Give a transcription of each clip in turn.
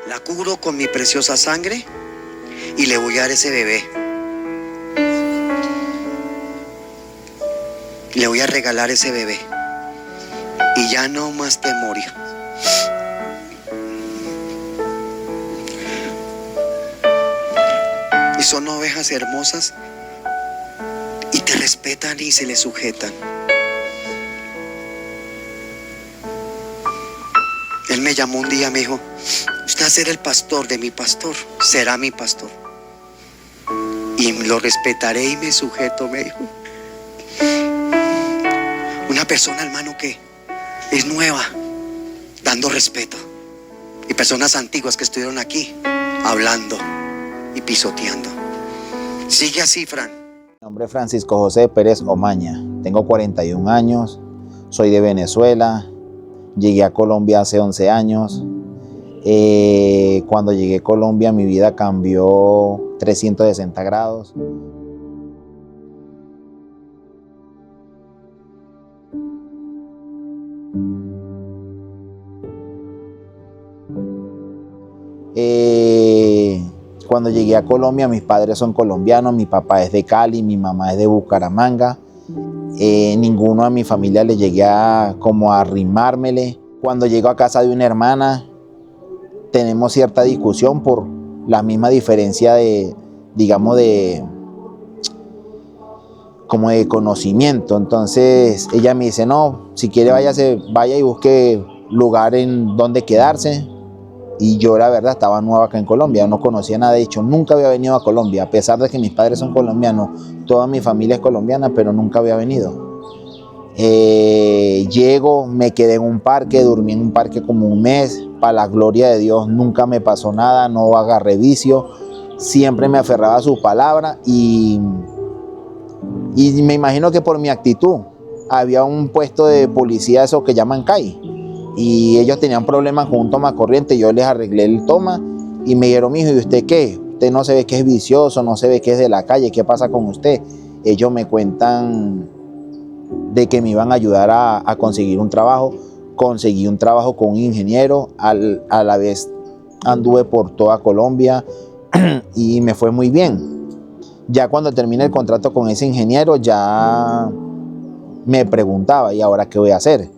La cubro con mi preciosa sangre y le voy a dar ese bebé. Le voy a regalar ese bebé. Y ya no más temor, hijo. Y son ovejas hermosas y te respetan y se les sujetan. Él me llamó un día, me dijo: usted va a ser el pastor de mi pastor, será mi pastor. Y lo respetaré y me sujeto, me dijo. Una persona, hermano, que es nueva, dando respeto. Y personas antiguas que estuvieron aquí, hablando y pisoteando. Sigue así, Fran. Mi nombre es Francisco José Pérez Omaña. Tengo 41 años, soy de Venezuela. Llegué a Colombia hace 11 años. Cuando llegué a Colombia mi vida cambió 360 grados. Cuando llegué a Colombia, mis padres son colombianos, mi papá es de Cali, mi mamá es de Bucaramanga. Ninguno a mi familia le llegué a como a arrimármele. Cuando llego a casa de una hermana, tenemos cierta discusión por la misma diferencia de, digamos, como de conocimiento. Entonces ella me dice: no, si quiere vaya y busque lugar en donde quedarse. Y yo, la verdad, estaba nueva acá en Colombia, no conocía nada. De hecho, nunca había venido a Colombia, a pesar de que mis padres son colombianos, toda mi familia es colombiana, pero nunca había venido. Llego, me quedé en un parque, dormí en un parque como un mes. Para la gloria de Dios, nunca me pasó nada, no agarré vicio, siempre me aferraba a su palabra y me imagino que por mi actitud. Había un puesto de policía, esos que llaman CAI, y ellos tenían problemas con un toma corriente. Yo les arreglé el toma y me dijeron: mijo, ¿y usted qué? Usted no se ve que es vicioso, no se ve que es de la calle, ¿qué pasa con usted? Ellos me cuentan de que me iban a ayudar a conseguir un trabajo. Conseguí un trabajo con un ingeniero, a la vez anduve por toda Colombia y me fue muy bien. Ya cuando terminé el contrato con ese ingeniero, ya me preguntaba: ¿y ahora qué voy a hacer?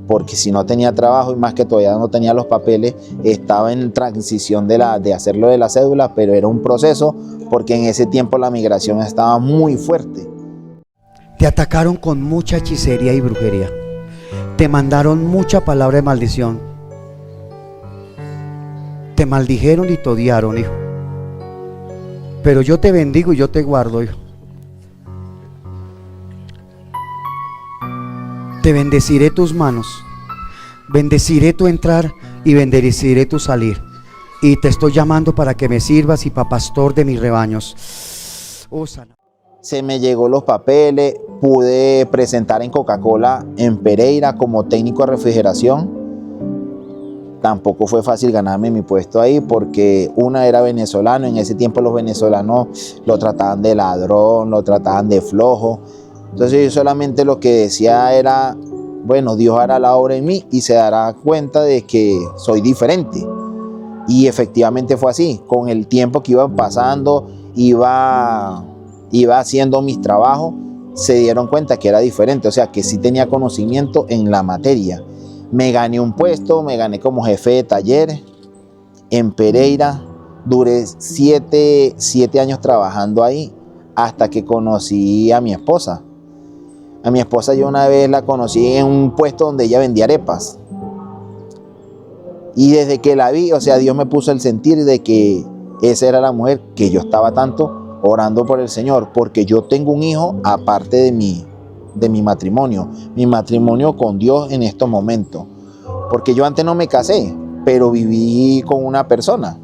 Porque si no tenía trabajo, y más que todavía no tenía los papeles, estaba en transición de hacerlo de la cédula, pero era un proceso porque en ese tiempo la migración estaba muy fuerte. Te atacaron con mucha hechicería y brujería. Te mandaron mucha palabra de maldición. Te maldijeron y te odiaron, hijo. Pero yo te bendigo y yo te guardo, hijo. Te bendeciré tus manos, bendeciré tu entrar y bendeciré tu salir. Y te estoy llamando para que me sirvas y para pastor de mis rebaños. Oh, se me llegó los papeles, pude presentar en Coca-Cola en Pereira como técnico de refrigeración. Tampoco fue fácil ganarme mi puesto ahí porque una era venezolano. En ese tiempo los venezolanos lo trataban de ladrón, lo trataban de flojo. Entonces yo solamente lo que decía era, bueno, Dios hará la obra en mí y se dará cuenta de que soy diferente. Y efectivamente fue así. Con el tiempo que iba pasando, iba haciendo mis trabajos, se dieron cuenta que era diferente. O sea, que sí tenía conocimiento en la materia. Me gané un puesto, me gané como jefe de taller en Pereira. Duré 7 años trabajando ahí hasta que conocí a mi esposa. A mi esposa yo una vez la conocí en un puesto donde ella vendía arepas. Y desde que la vi, o sea, Dios me puso el sentir de que esa era la mujer que yo estaba tanto orando por el Señor, porque yo tengo un hijo aparte de mi matrimonio con Dios en estos momentos. Porque yo antes no me casé, pero viví con una persona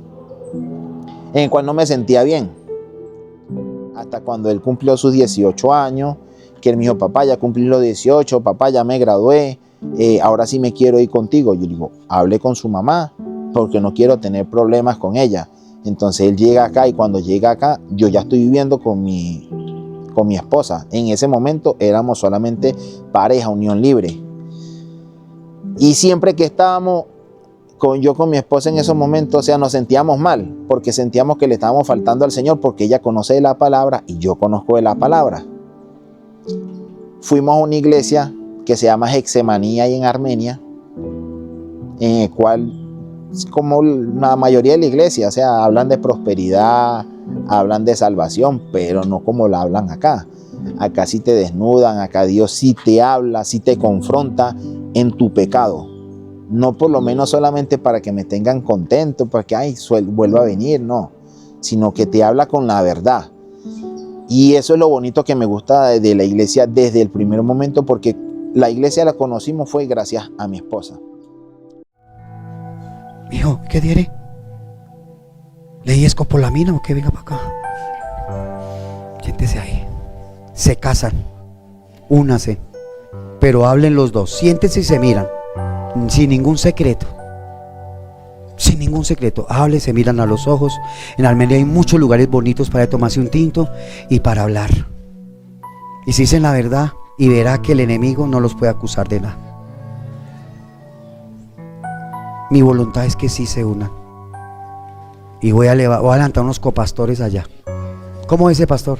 en el cual no me sentía bien. Hasta cuando él cumplió sus 18 años, que él me dijo, papá, ya cumplí los 18, papá, ya me gradué, ahora sí me quiero ir contigo. Yo digo, hable con su mamá, porque no quiero tener problemas con ella. Entonces él llega acá y cuando llega acá, yo ya estoy viviendo con mi esposa. En ese momento éramos solamente pareja, unión libre. Y siempre que estábamos yo con mi esposa en esos momentos, o sea, nos sentíamos mal, porque sentíamos que le estábamos faltando al Señor, porque ella conoce de la palabra y yo conozco de la palabra. Fuimos a una iglesia que se llama Getsemaní ahí en Armenia, en el cual, como la mayoría de la iglesia, o sea, hablan de prosperidad, hablan de salvación, pero no como la hablan acá. Acá sí te desnudan, acá Dios sí te habla, sí te confronta en tu pecado. No por lo menos solamente para que me tengan contento, para que vuelva a venir, no. Sino que te habla con la verdad. Y eso es lo bonito que me gusta de la iglesia desde el primer momento, porque la iglesia la conocimos fue gracias a mi esposa. Mijo, ¿qué diré? ¿Leí escopolamina o qué? Venga para acá. Siéntese ahí. Se casan. Únase. Pero hablen los dos. Siéntense y se miran. Sin ningún secreto. Sin ningún secreto. Hablen, se miran a los ojos. En Armenia hay muchos lugares bonitos para tomarse un tinto y para hablar. Y si dicen la verdad, y verá que el enemigo no los puede acusar de nada. Mi voluntad es que sí se unan. Y voy a levantar unos copastores allá. ¿Cómo dice, pastor?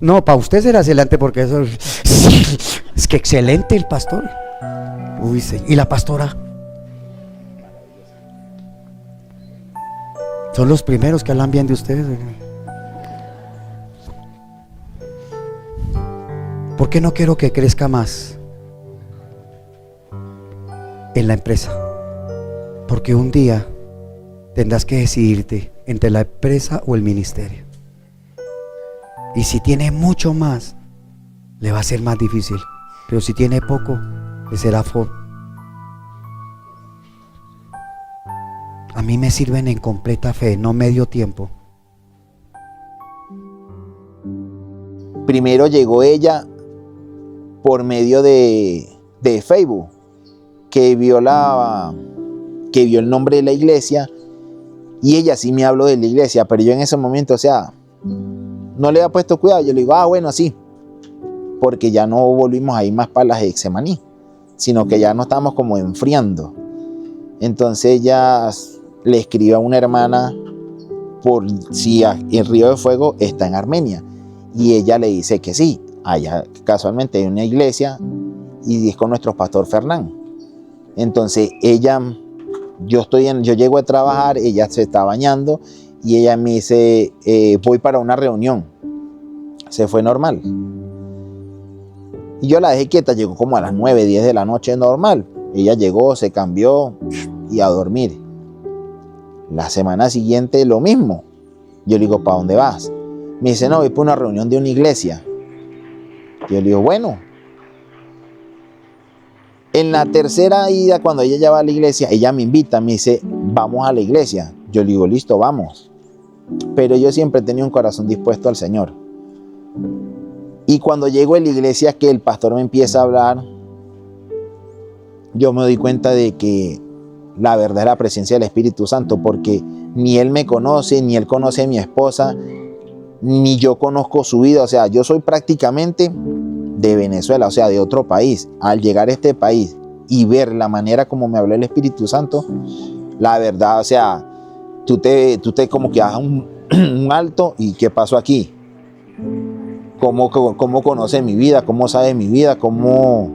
No, para usted será excelente porque eso es que excelente el pastor. Uy, sí. ¿Y la pastora? Son los primeros que hablan bien de ustedes. ¿Por qué no quiero que crezca más en la empresa? Porque un día tendrás que decidirte entre la empresa o el ministerio. Y si tiene mucho más, le va a ser más difícil. Pero si tiene poco, le será A mí me sirven en completa fe, no medio tiempo. Primero llegó ella por medio de Facebook, que vio el nombre de la iglesia, y ella sí me habló de la iglesia, pero yo en ese momento, o sea, no le había puesto cuidado. Yo le digo, bueno, sí, porque ya no volvimos a ir más para las Getsemaní, sino que ya nos estábamos como enfriando. Entonces ella le escribió a una hermana por si el Río de Fuego está en Armenia, y ella le dice que sí. Allá casualmente hay una iglesia y es con nuestro pastor Fernán. Entonces yo llego a trabajar, ella se está bañando y ella me dice, voy para una reunión. Se fue normal. Y yo la dejé quieta, llegó como a las 9, 10 de la noche normal. Ella llegó, se cambió y a dormir. La semana siguiente lo mismo. Yo le digo, ¿para dónde vas? Me dice, no, voy para una reunión de una iglesia. Yo le digo, bueno. En la tercera ida, cuando ella ya va a la iglesia, ella me invita, me dice, vamos a la iglesia. Yo le digo, listo, vamos. Pero yo siempre he tenido un corazón dispuesto al Señor. Y cuando llego a la iglesia, que el pastor me empieza a hablar, yo me doy cuenta de que la verdad es la presencia del Espíritu Santo, porque ni él me conoce, ni él conoce a mi esposa, ni yo conozco su vida. O sea, yo soy prácticamente de Venezuela, o sea, de otro país. Al llegar a este país y ver la manera como me habló el Espíritu Santo, la verdad, o sea, tú te como que das un alto. ¿Y qué pasó aquí? ¿Cómo conoce mi vida? ¿Cómo sabe mi vida? ¿Cómo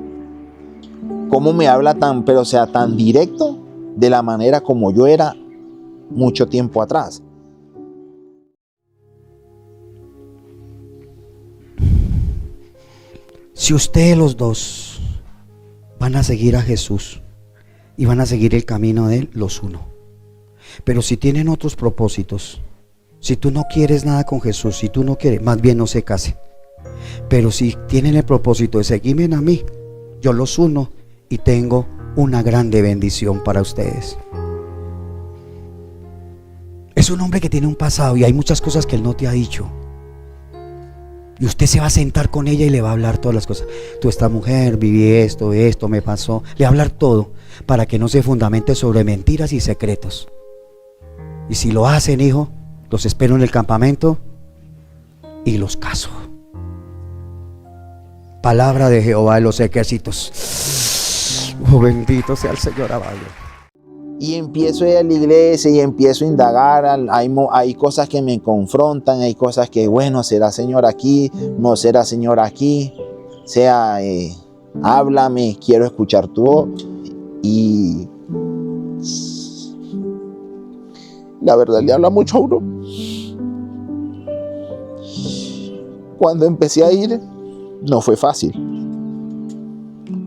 me habla pero o sea, tan directo, de la manera como yo era mucho tiempo atrás? Si ustedes los dos van a seguir a Jesús y van a seguir el camino de Él, los uno. Pero si tienen otros propósitos, si tú no quieres nada con Jesús, si tú no quieres, más bien no se casen. Pero si tienen el propósito de seguirme a mí, yo los uno y tengo una grande bendición para ustedes. Es un hombre que tiene un pasado y hay muchas cosas que él no te ha dicho. Y usted se va a sentar con ella y le va a hablar todas las cosas. Tú, esta mujer, viví esto me pasó. Le va a hablar todo para que no se fundamente sobre mentiras y secretos. Y si lo hacen, hijo, los espero en el campamento y los caso. Palabra de Jehová de los ejércitos. Oh, bendito sea el Señor, amado. Y empiezo a ir a la iglesia y empiezo a indagar. Hay cosas que me confrontan, hay cosas que, bueno, ¿será Señor aquí? ¿No será Señor aquí? O sea, háblame, quiero escuchar tu voz. Y la verdad le habla mucho a uno. Cuando empecé a ir, no fue fácil.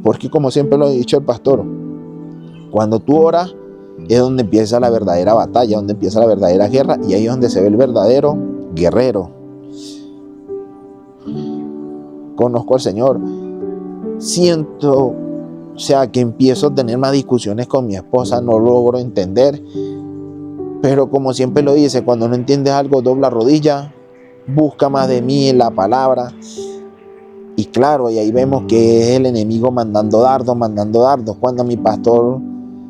Porque como siempre lo ha dicho el pastor, cuando tú oras, es donde empieza la verdadera batalla, donde empieza la verdadera guerra, y ahí es donde se ve el verdadero guerrero. Conozco al Señor, siento, o sea, que empiezo a tener más discusiones con mi esposa, no logro entender, pero como siempre lo dice, cuando no entiendes algo, dobla rodilla, busca más de mí en la palabra. Y claro, y ahí vemos que es el enemigo mandando dardos. Cuando mi pastor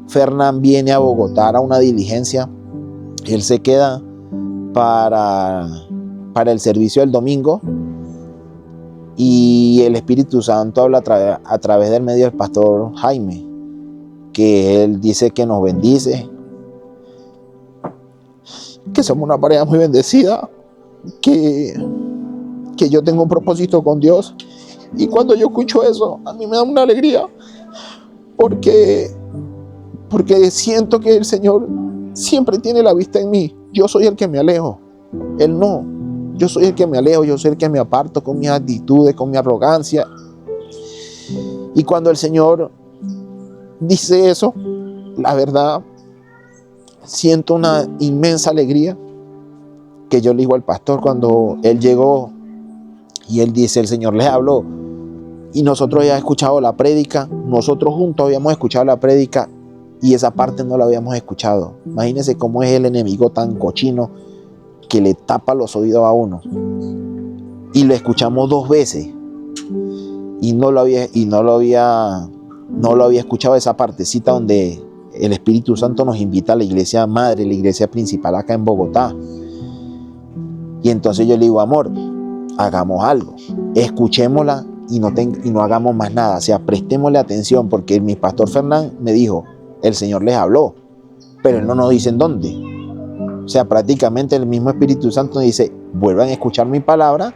Fernán viene a Bogotá a una diligencia, él se queda para el servicio del domingo, y el Espíritu Santo habla a través del medio del pastor Jaime, que él dice que nos bendice, que somos una pareja muy bendecida, que yo tengo un propósito con Dios. Y cuando yo escucho eso, a mí me da una alegría, porque siento que el Señor siempre tiene la vista en mí. Yo soy el que me alejo, Él no. Yo soy el que me alejo, yo soy el que me aparto con mis actitudes, con mi arrogancia. Y cuando el Señor dice eso, la verdad, siento una inmensa alegría, que yo le digo al pastor cuando él llegó y él dice, el Señor les habló. Y nosotros ya escuchado la prédica, nosotros juntos habíamos escuchado la prédica, y esa parte no la habíamos escuchado. Imagínense cómo es el enemigo tan cochino que le tapa los oídos a uno. Y lo escuchamos 2 veces y no lo había escuchado, esa partecita donde el Espíritu Santo nos invita a la iglesia madre, la iglesia principal acá en Bogotá. Y entonces yo le digo, amor, hagamos algo, escuchémosla y no hagamos más nada. O sea, prestémosle atención, porque mi pastor Fernán me dijo, el Señor les habló, pero Él no nos dice en dónde. O sea, prácticamente el mismo Espíritu Santo dice, vuelvan a escuchar mi palabra,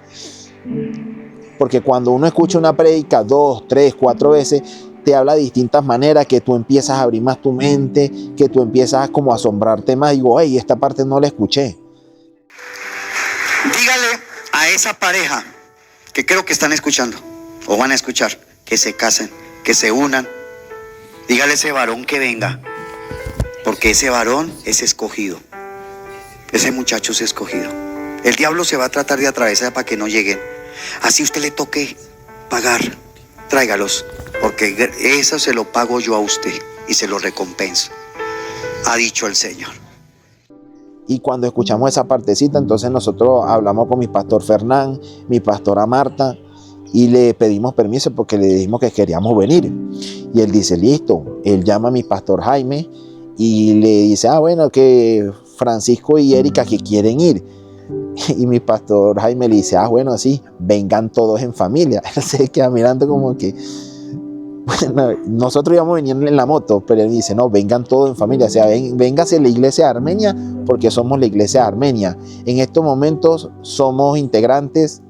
porque cuando uno escucha una prédica 2, 3, 4 veces, te habla de distintas maneras, que tú empiezas a abrir más tu mente, que tú empiezas como a asombrarte más. Digo, hey, esta parte no la escuché. Dígale a esa pareja que creo que están escuchando o van a escuchar, que se casen, que se unan. Dígale a ese varón que venga, porque ese varón es escogido. Ese muchacho es escogido. El diablo se va a tratar de atravesar para que no lleguen. Así usted le toque pagar, tráigalos, porque eso se lo pago yo a usted y se lo recompenso, ha dicho el Señor. Y cuando escuchamos esa partecita, entonces nosotros hablamos con mi pastor Fernán, mi pastora Marta, y le pedimos permiso porque le dijimos que queríamos venir. Y él dice, listo. Él llama a mi pastor Jaime y le dice, bueno, que Francisco y Erika que quieren ir. Y mi pastor Jaime le dice, bueno, sí, vengan todos en familia. Él se queda mirando como que, bueno, nosotros íbamos a venir en la moto, pero él dice, no, vengan todos en familia, o sea, véngase la iglesia de Armenia, porque somos la iglesia de Armenia. En estos momentos somos integrantes,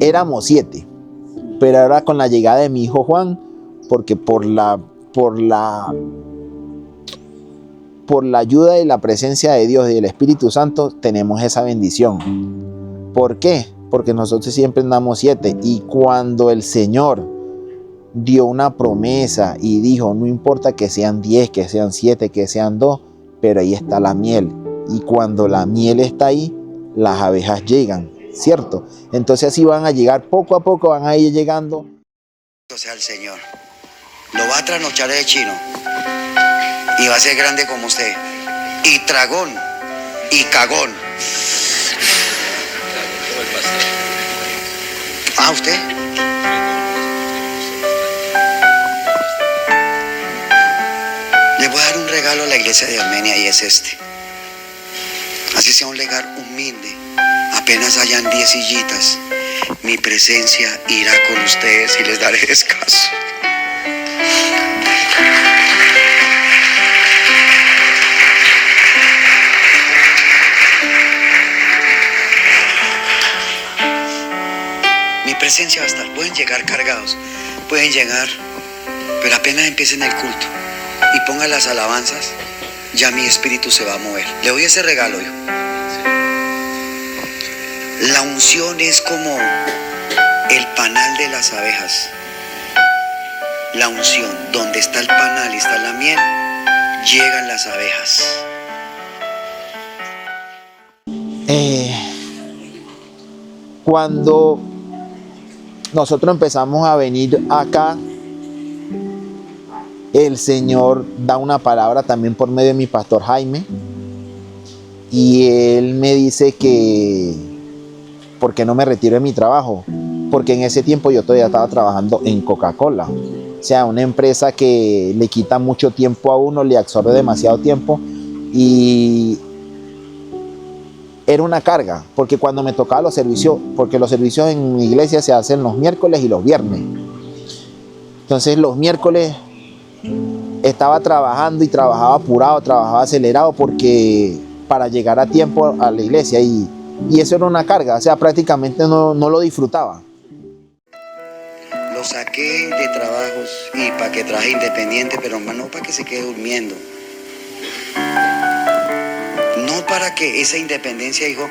éramos 7, pero ahora con la llegada de mi hijo Juan, porque por la ayuda y la presencia de Dios y del Espíritu Santo tenemos esa bendición. ¿Por qué? Porque nosotros siempre andamos 7, y cuando el Señor dio una promesa y dijo, no importa que sean 10, que sean 7, que sean 2, pero ahí está la miel, y cuando la miel está ahí, las abejas llegan, ¿cierto? Entonces así van a llegar, poco a poco van a ir llegando. Sea el Señor, lo va a trasnochar de chino y va a ser grande como usted, y tragón y cagón. ¿Usted? Le voy a dar un regalo a la iglesia de Armenia, y es este. Así sea un lugar humilde, apenas hayan 10 sillitas, mi presencia irá con ustedes y les daré descanso. Mi presencia va a estar. Pueden llegar cargados, pueden llegar, pero apenas empiecen el culto y pongan las alabanzas, ya mi espíritu se va a mover. Le doy ese regalo yo. La unción es como el panal de las abejas. La unción, donde está el panal y está la miel, llegan las abejas. Cuando nosotros empezamos a venir acá, el Señor da una palabra también por medio de mi pastor Jaime, y él me dice que ¿por qué no me retiro de mi trabajo? Porque en ese tiempo yo todavía estaba trabajando en Coca-Cola, o sea, una empresa que le quita mucho tiempo a uno, le absorbe demasiado tiempo, y era una carga, porque cuando me tocaba los servicios, porque los servicios en mi iglesia se hacen los miércoles y los viernes, entonces los miércoles estaba trabajando y trabajaba apurado, trabajaba acelerado, porque para llegar a tiempo a la iglesia, y eso era una carga, o sea, prácticamente no lo disfrutaba. Lo saqué de trabajos y para que trabaje independiente, pero no para que se quede durmiendo. No para que esa independencia, hijo,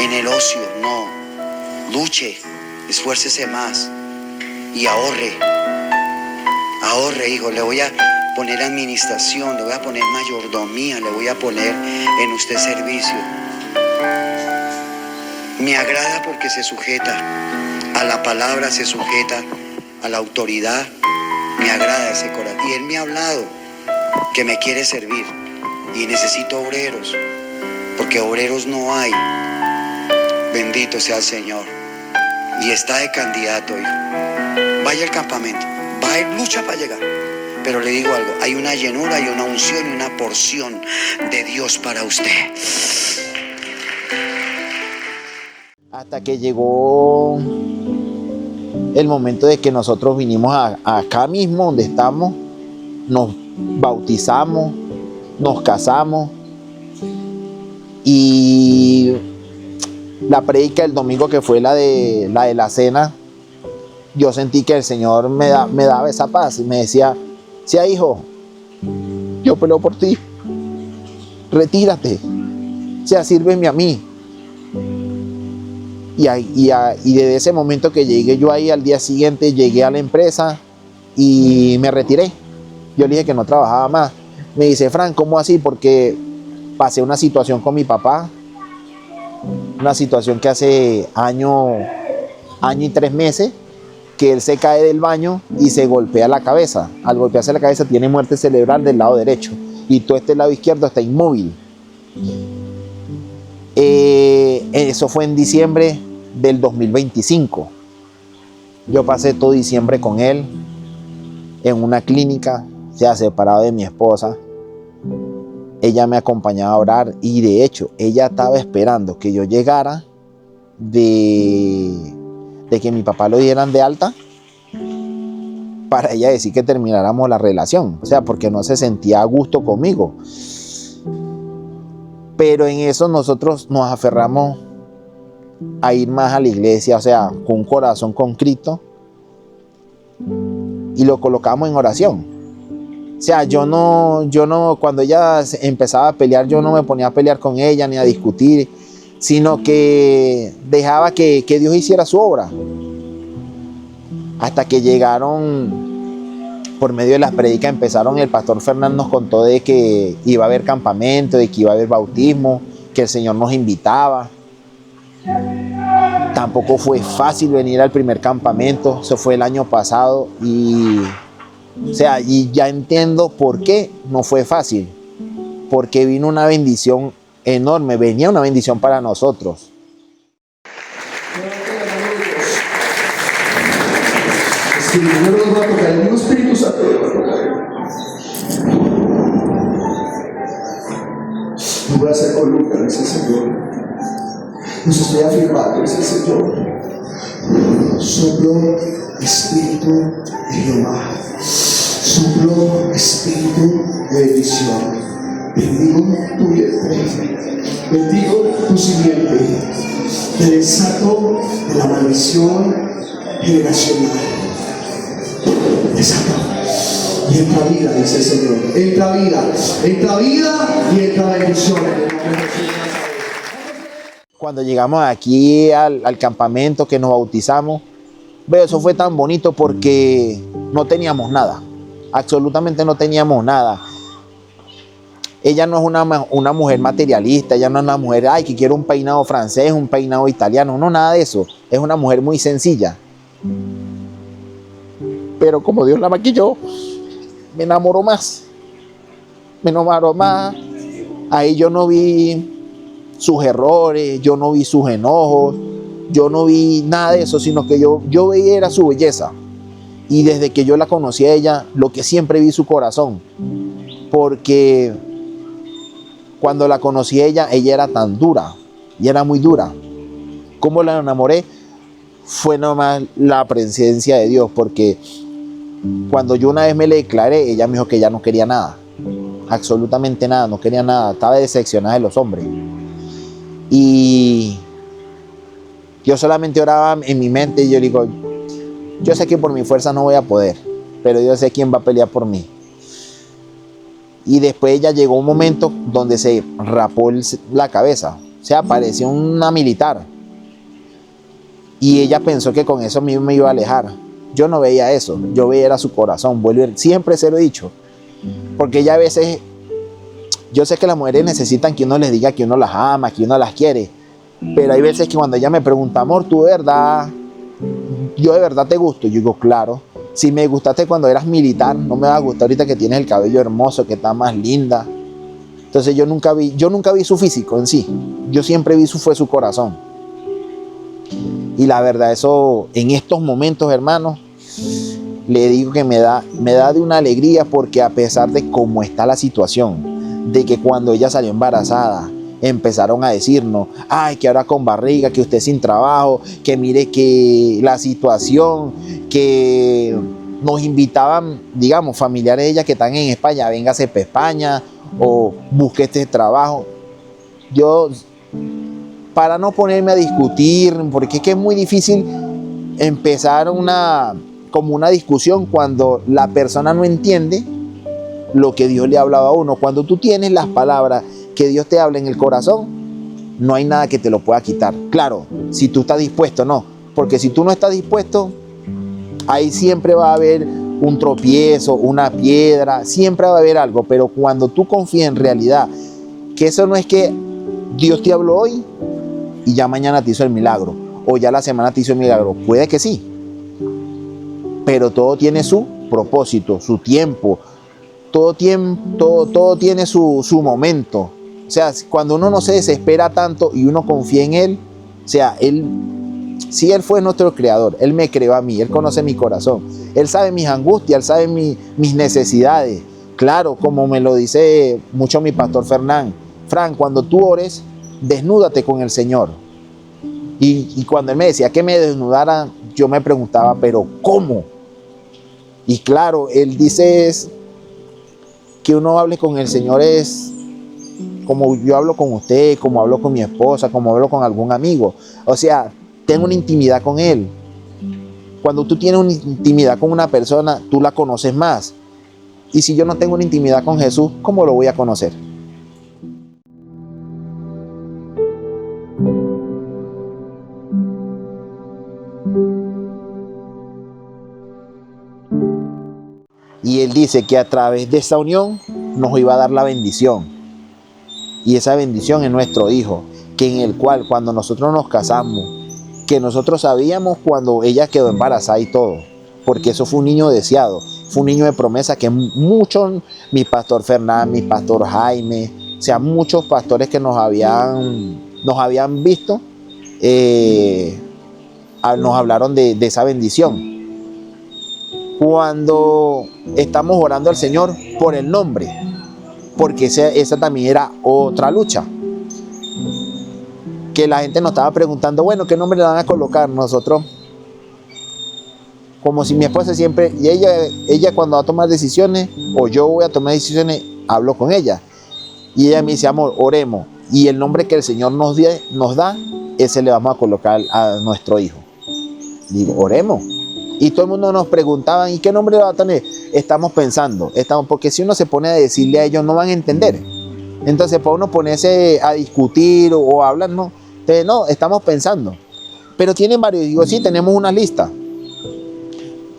en el ocio, no. Luche, esfuércese más y ahorre. Ahorre, hijo, le voy a poner administración, le voy a poner mayordomía, le voy a poner en usted servicio. Me agrada porque se sujeta a la palabra, se sujeta a la autoridad. Me agrada ese corazón. Y él me ha hablado que me quiere servir y necesito obreros, porque obreros no hay. Bendito sea el Señor. Y está de candidato, hijo. Vaya al campamento, lucha para llegar. Pero le digo algo, hay una llenura, hay una unción y una porción de Dios para usted. Hasta que llegó el momento de que nosotros vinimos acá mismo donde estamos, nos bautizamos, nos casamos, y la prédica del domingo, que fue la de la cena, yo sentí que el Señor me daba esa paz y me decía, sea hijo, yo peleo por ti, retírate, sea, sírveme a mí. Y desde ese momento que llegué yo ahí, al día siguiente llegué a la empresa y me retiré. Yo le dije que no trabajaba más. Me dice, Fran, ¿cómo así? Porque pasé una situación con mi papá, una situación que hace año y 3 meses, que él se cae del baño y se golpea la cabeza. Al golpearse la cabeza tiene muerte cerebral del lado derecho, y todo este lado izquierdo está inmóvil. Eso fue en diciembre del 2025. Yo pasé todo diciembre con él en una clínica, se ha separado de mi esposa, ella me acompañaba a orar y de hecho ella estaba esperando que yo llegara de que mi papá lo dieran de alta para ella decir que termináramos la relación, o sea, porque no se sentía a gusto conmigo. Pero en eso nosotros nos aferramos a ir más a la iglesia, o sea, con un corazón con Cristo, y lo colocamos en oración. O sea, yo no, cuando ella empezaba a pelear, yo no me ponía a pelear con ella ni a discutir, sino que dejaba que Dios hiciera su obra. Hasta que llegaron, por medio de las predicas, el pastor Fernando nos contó de que iba a haber campamento, de que iba a haber bautismo, que el Señor nos invitaba. Tampoco fue fácil venir al primer campamento, eso fue el año pasado y ya entiendo por qué no fue fácil, porque vino una bendición enorme, venía una bendición para nosotros. Sí, el Señor nos va a tocar, el mismo Espíritu Santo nos va a tocar. No voy a hacer columna, dice el Señor. Los estoy afirmando, dice el Señor. Sopló Espíritu de Jehová. Sopló Espíritu de bendición. Bendigo tu vientre. Bendigo tu simiente. Te desato de la maldición generacional. Desato. Y entra vida, dice el Señor. Entra vida y entra bendición. Cuando llegamos aquí al campamento que nos bautizamos, eso fue tan bonito porque no teníamos nada, absolutamente no teníamos nada. Ella no es una mujer materialista, ella no es una mujer, ay, que quiero un peinado francés, un peinado italiano, no, nada de eso. Es una mujer muy sencilla. Pero como Dios la maquilló, me enamoró más. Ahí yo no vi sus errores, yo no vi sus enojos, yo no vi nada de eso, sino que yo veía era su belleza. Y desde que yo la conocí a ella, lo que siempre vi su corazón, porque cuando la conocí a ella era tan dura, y era muy dura. ¿Cómo la enamoré? Fue nomás la presencia de Dios, porque cuando yo una vez me le declaré, ella me dijo que ya no quería nada, absolutamente nada, no quería nada, estaba decepcionada de los hombres. Y yo solamente oraba en mi mente y yo digo, yo sé que por mi fuerza no voy a poder, pero yo sé quién va a pelear por mí. Y después ella llegó un momento donde se rapó la cabeza, o sea, parecía una militar. Y ella pensó que con eso mismo me iba a alejar. Yo no veía eso, yo veía era su corazón, siempre se lo he dicho. Porque ella a veces, yo sé que las mujeres necesitan que uno les diga que uno las ama, que uno las quiere. Pero hay veces que cuando ella me pregunta, amor, ¿tú de verdad, yo de verdad te gusto? Yo digo, claro, si me gustaste cuando eras militar, no me va a gustar ahorita que tienes el cabello hermoso, que está más linda. Entonces yo nunca vi su físico en sí, yo siempre vi fue su corazón. Y la verdad, eso en estos momentos, hermanos, le digo que me da de una alegría, porque a pesar de cómo está la situación, de que cuando ella salió embarazada, empezaron a decirnos, ay, que ahora con barriga, que usted sin trabajo, que mire que la situación, que nos invitaban, digamos, familiares de ella que están en España, véngase para España o busque este trabajo. Yo, para no ponerme a discutir, porque es que es muy difícil empezar como una discusión cuando la persona no entiende lo que Dios le ha hablado a uno. Cuando tú tienes las palabras que Dios te habla en el corazón, no hay nada que te lo pueda quitar. Claro, si tú estás dispuesto, no. Porque si tú no estás dispuesto, ahí siempre va a haber un tropiezo, una piedra, siempre va a haber algo. Pero cuando tú confías en realidad, que eso no es que Dios te habló hoy y ya mañana te hizo el milagro, o ya la semana te hizo el milagro. Puede que sí, pero todo tiene su propósito, su tiempo, todo tiene su momento. O sea, cuando uno no se desespera tanto y uno confía en Él, o sea, si Él fue nuestro creador, Él me creó a mí, Él conoce mi corazón, Él sabe mis angustias, Él sabe mis necesidades, Claro, como me lo dice mucho mi pastor Fernán, Fran, cuando tú ores, desnúdate con el Señor. Y cuando él me decía que me desnudara, yo me preguntaba, pero ¿cómo? Y claro, él dice es que uno hable con el Señor es como yo hablo con usted, como hablo con mi esposa, como hablo con algún amigo. O sea, tengo una intimidad con Él. Cuando tú tienes una intimidad con una persona, tú la conoces más. Y si yo no tengo una intimidad con Jesús, ¿cómo lo voy a conocer? Y Él dice que a través de esa unión nos iba a dar la bendición. Y esa bendición es nuestro hijo, que en el cual cuando nosotros nos casamos, que nosotros sabíamos cuando ella quedó embarazada y todo, porque eso fue un niño deseado, fue un niño de promesa que muchos, mi pastor Fernán, mi pastor Jaime, o sea, muchos pastores que nos habían visto, nos hablaron de esa bendición. Cuando estamos orando al Señor por el nombre, porque esa también era otra lucha, que la gente nos estaba preguntando, bueno, ¿qué nombre le van a colocar? Nosotros, como si mi esposa siempre, y ella cuando va a tomar decisiones, o yo voy a tomar decisiones, hablo con ella, y ella me dice, amor, oremos, y el nombre que el Señor nos da, ese le vamos a colocar a nuestro hijo. Digo, oremos. Y todo el mundo nos preguntaba, ¿y qué nombre va a tener? Estamos pensando, porque si uno se pone a decirle a ellos, no van a entender. Entonces, para uno ponerse a discutir o a hablar, no. Entonces, no, estamos pensando. Pero tienen varios. Digo, sí, tenemos una lista.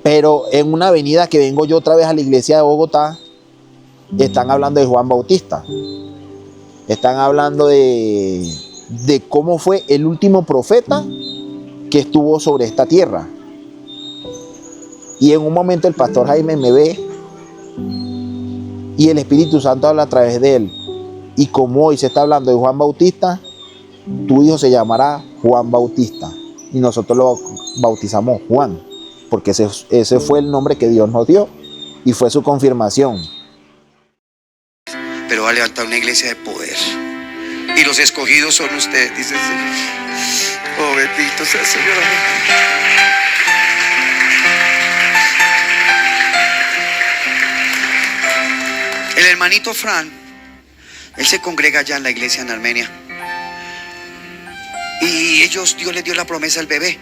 Pero en una avenida que vengo yo otra vez a la iglesia de Bogotá, están hablando de Juan Bautista. Están hablando de cómo fue el último profeta que estuvo sobre esta tierra. Y en un momento el pastor Jaime me ve y el Espíritu Santo habla a través de él. Y como hoy se está hablando de Juan Bautista, tu hijo se llamará Juan Bautista. Y nosotros lo bautizamos Juan, porque ese fue el nombre que Dios nos dio y fue su confirmación. Pero va a levantar una iglesia de poder. Y los escogidos son ustedes, dice el Señor. Oh, bendito sea el Señor. El hermanito Fran, él se congrega allá en la iglesia en Armenia. Y Dios les dio la promesa al bebé.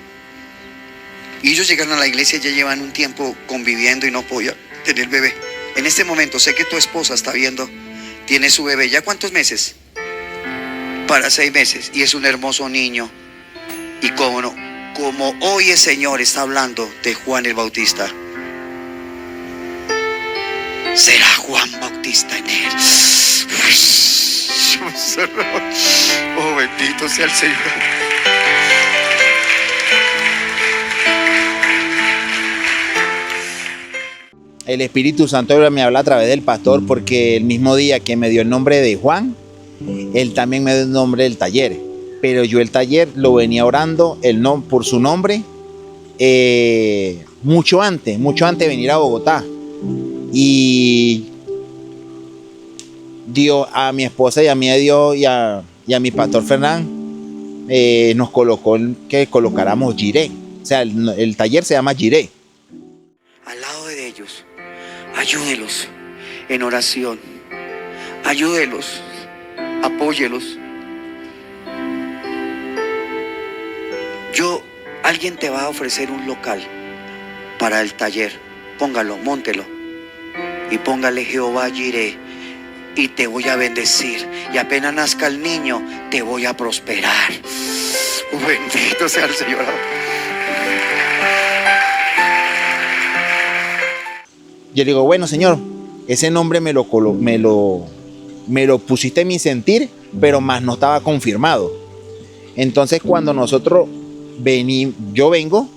Y ellos llegaron a la iglesia y ya llevan un tiempo conviviendo y no podían tener bebé. En este momento sé que tu esposa está viendo, tiene su bebé. ¿Ya cuántos meses? Para 6 meses. Y es un hermoso niño. Y como no, como hoy el Señor está hablando de Juan el Bautista, será Juan Bautista en él. Oh, bendito sea el Señor. El Espíritu Santo me habla a través del pastor, porque el mismo día que me dio el nombre de Juan, él también me dio el nombre del taller. Pero yo el taller lo venía orando por su nombre mucho antes de venir a Bogotá. Y Dios a mi esposa y a mí y a mi pastor Fernán nos colocó que colocáramos Jiré. O sea, el taller se llama Jiré. Al lado de ellos, ayúdelos en oración, ayúdelos, apóyelos. Alguien te va a ofrecer un local para el taller. Póngalo, móntelo y póngale Jehová Jiré, y te voy a bendecir, y apenas nazca el niño te voy a prosperar. Bendito sea el Señor. Yo digo, bueno, Señor, ese nombre me lo pusiste en mi sentir, pero más no estaba confirmado. Entonces cuando yo vengo,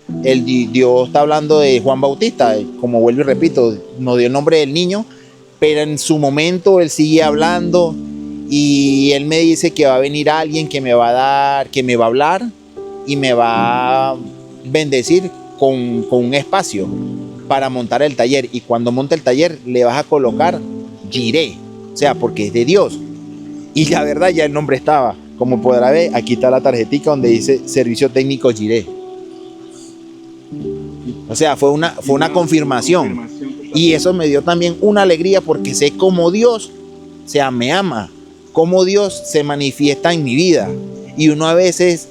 Dios está hablando de Juan Bautista, como vuelvo y repito, nos dio el nombre del niño, pero en su momento él sigue hablando y él me dice que va a venir alguien que me va a hablar y me va a bendecir con un espacio para montar el taller. Y cuando monte el taller le vas a colocar Jireh, o sea, porque es de Dios. Y la verdad ya el nombre estaba. Como podrá ver, aquí está la tarjetita donde dice Servicio Técnico Jireh. O sea, fue una confirmación. Y eso me dio también una alegría porque sé cómo Dios, o sea, me ama, cómo Dios se manifiesta en mi vida. Y uno a veces,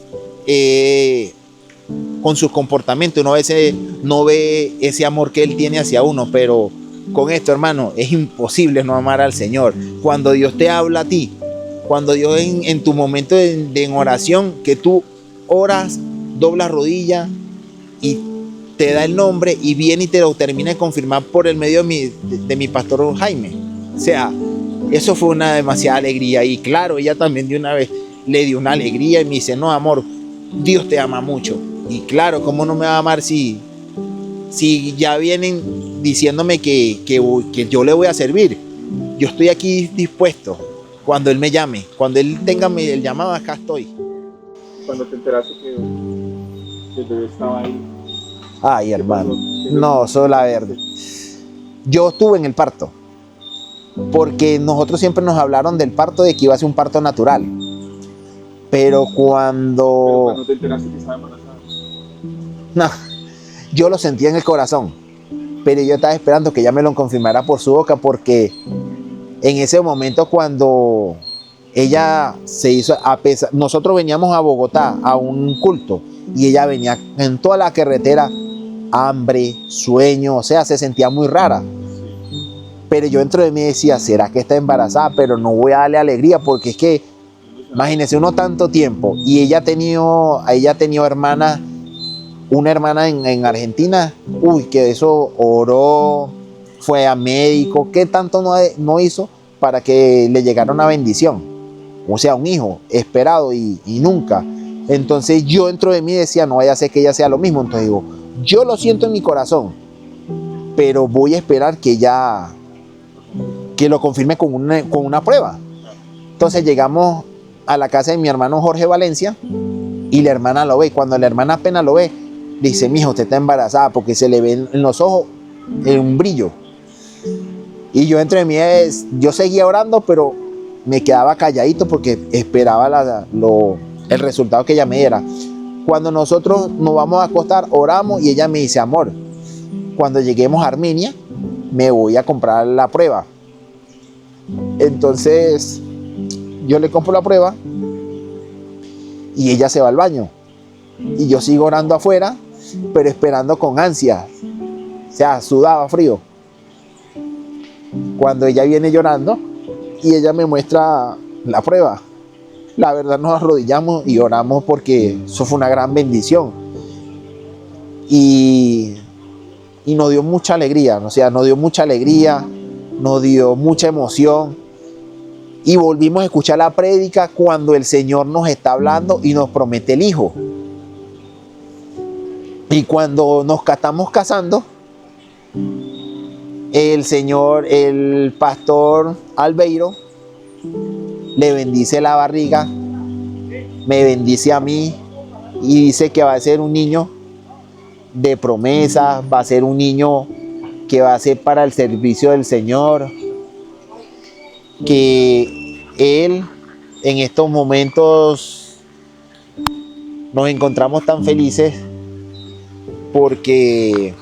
con sus comportamientos, uno a veces no ve ese amor que Él tiene hacia uno, pero con esto, hermano, es imposible no amar al Señor. Cuando Dios te habla a ti, cuando Dios en tu momento de oración, que tú oras, doblas rodillas y te da el nombre y viene y te lo termina de confirmar por el medio de mi pastor Jaime. O sea, eso fue una demasiada alegría. Y claro, ella también de una vez le dio una alegría y me dice, no, amor, Dios te ama mucho. Y claro, ¿cómo no me va a amar si ya vienen diciéndome que yo le voy a servir? Yo estoy aquí dispuesto cuando Él me llame, cuando Él tenga el llamado, acá estoy. Cuando te enteraste que el bebé estaba ahí. Ay, hermano, no, eso es la verdad. Yo estuve en el parto, porque nosotros siempre nos hablaron del parto, de que iba a ser un parto natural. Pero cuando te enteraste que estaba embarazada. No, yo lo sentía en el corazón, pero yo estaba esperando que ella me lo confirmara por su boca, porque en ese momento cuando ella se hizo, nosotros veníamos a Bogotá a un culto y ella venía en toda la carretera, hambre, sueño, o sea, se sentía muy rara. Pero yo dentro de mí decía, ¿será que está embarazada? Pero no voy a darle alegría, porque es que, imagínense, uno tanto tiempo, y ella ha tenido hermanas, una hermana en Argentina, que de eso oró, fue a médico, ¿qué tanto no hizo para que le llegara una bendición? O sea, un hijo esperado y nunca. Entonces yo dentro de mí decía, no vaya a ser que ella sea lo mismo. Entonces digo, yo lo siento en mi corazón, pero voy a esperar que lo confirme con una prueba. Entonces llegamos a la casa de mi hermano Jorge Valencia y la hermana lo ve. Cuando la hermana apenas lo ve, dice, mijo, usted está embarazada, porque se le ve en los ojos un brillo. Y yo dentro de mí, yo seguía orando, pero me quedaba calladito porque esperaba el resultado que ella me diera. Cuando nosotros nos vamos a acostar, oramos y ella me dice, amor, cuando lleguemos a Armenia, me voy a comprar la prueba. Entonces, yo le compro la prueba y ella se va al baño. Y yo sigo orando afuera, pero esperando con ansia. O sea, sudaba frío. Cuando ella viene llorando y ella me muestra la prueba, la verdad nos arrodillamos y oramos, porque eso fue una gran bendición. Y nos dio mucha alegría, o sea, nos dio mucha alegría, nos dio mucha emoción. Y volvimos a escuchar la prédica cuando el Señor nos está hablando y nos promete el hijo. Y cuando nos estamos casando, el Señor, el pastor Albeiro, le bendice la barriga, me bendice a mí y dice que va a ser un niño de promesa, va a ser un niño que va a ser para el servicio del Señor, que Él en estos momentos nos encontramos tan felices porque